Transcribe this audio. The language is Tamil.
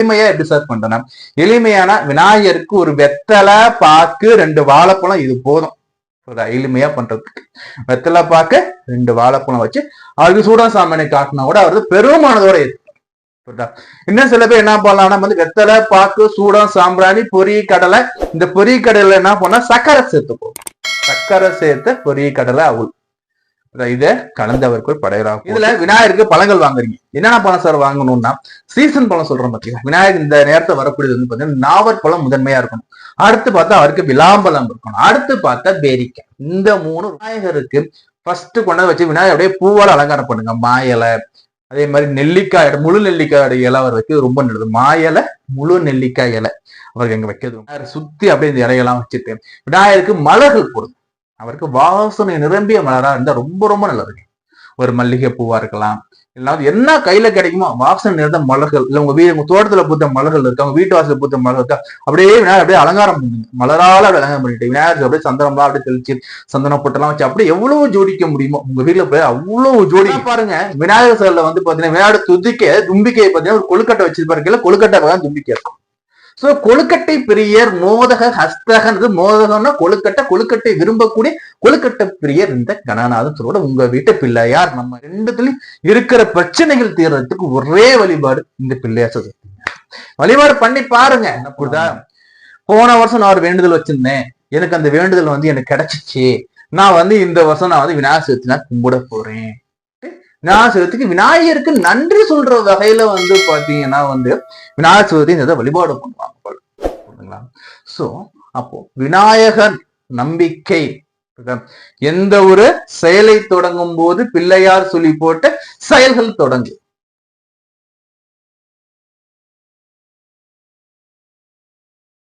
எளிமையா எப்படி சார் பண்றேன்னா, எளிமையான விநாயகருக்கு ஒரு வெத்தலை பாக்கு 2 வாழைப்பழம் இது போதும். எளிமையா பண்றதுக்கு வெத்தலை பாக்க 2 வாழைப்பழம் வச்சு அவருக்கு சூடம் சாமானை காட்டினா கூட அவரு பெருமானதோட இன்னும் சில பேர் என்ன பண்ணலாம் வந்து வெத்தலை பாக்கு சூடம் சாம்பிராணி பொரி கடலை இந்த பொரி கடலை என்ன பண்ணா சக்கரை சேர்த்துப்போம். சக்கரை சேர்த்த பொரி கடலை அவுள் இத கலந்தவர்கள் படையலாம். இதுல விநாயகருக்கு பழங்கள் வாங்குறீங்க. என்னென்ன பழம் சார் வாங்கணும்னா சீசன் பழம் சொல்றோம் பாத்தீங்களா. விநாயகர் இந்த நேரத்தை வரக்கூடியது வந்து பாத்தீங்கன்னா நாவற்பழம் முதன்மையா இருக்கணும். அடுத்து பார்த்தா அவருக்கு விளாம்பழம் இருக்கணும். அடுத்து பார்த்தா பேரிக்காய். இந்த 3 விநாயகருக்கு ஃபர்ஸ்ட் கொண்டாந்து வச்சு விநாயகர் அப்படியே பூவால அலங்காரம் பண்ணுங்க. மாயலை அதே மாதிரி நெல்லிக்காய் முழு நெல்லிக்காயோட இலை அவர் வைக்கிறது ரொம்ப நல்லது. மாயலை முழு நெல்லிக்காய் இலை அவருக்கு எங்க வைக்கிறது சுத்தி அப்படியே இந்த இலையெல்லாம் வச்சுட்டு விநாயகருக்கு மலர்கள் போடுது. அவருக்கு வாசனை நிரம்பிய மலரா இருந்தா ரொம்ப ரொம்ப நல்லது. ஒரு மல்லிகை பூவா இருக்கலாம், இல்லாத என்ன கையில கிடைக்குமோ வாசனை நிறைந்த மலர்கள், இல்ல உங்க உங்க தோட்டத்துல பூத்த மலர்கள் இருக்கு, அவங்க வீட்டு வாசல பூத்த மலர்கள் இருக்கா, அப்படியே விநாயகர் அப்படியே அலங்காரம் பண்ணுங்க. மலரால அப்படியே அலங்காரம் பண்ணிட்டு விநாயகருக்கு அப்படியே சந்தனம்லாம் அப்படியே தெளிச்சு சந்தனம் போட்டெல்லாம் வச்சு அப்படியே எவ்வளவு ஜோடிக்க முடியுமோ உங்க வீட்டுல போய் அவ்வளவு ஜோடி பாருங்க. விநாயகர் சிலையில வந்து பாத்தீங்கன்னா விநாயகர் தும்பிக்கையை பாத்தீங்கன்னா ஒரு கொழுக்கட்டை வச்சிருப்பாரு. கொழுக்கட்டை தும்பிக்கை இருக்கும். சோ கொழுக்கட்டை பிரியர் மோதக ஹஸ்தகன். மோதகம்னா கொழுக்கட்டை விரும்பக்கூடிய கொழுக்கட்டை பிரியர் இந்த கணநாதன் சொல்லோட உங்க வீட்டு பிள்ளையார். நம்ம 2துலயும் இருக்கிற பிரச்சனைகள் தீர்றதுக்கு ஒரே வழிபாடு இந்த பிள்ளையார் சதுர்த்தி. வழிபாடு பண்ணி பாருங்க. போன வருஷம் நான் ஒரு வேண்டுதல் வச்சிருந்தேன், எனக்கு அந்த வேண்டுதல் வந்து எனக்கு கிடைச்சிச்சு, நான் வந்து இந்த வருஷம் நான் வந்து விநாயகர் சதுர்த்தி நான் கும்பிட போறேன். விநாயகர் சதுர்த்திக்கு விநாயகருக்கு நன்றி சொல்ற வகையில வந்து பாத்தீங்கன்னா வந்து விநாயகர் சதுர்த்தி வழிபாடு பண்ணுவாங்க. சோ அப்போ விநாயகர் நம்பிக்கை எந்த ஒரு செயலை தொடங்கும் போது பிள்ளையார் சொல்லி போட்ட செயல்கள் தொடங்கும்.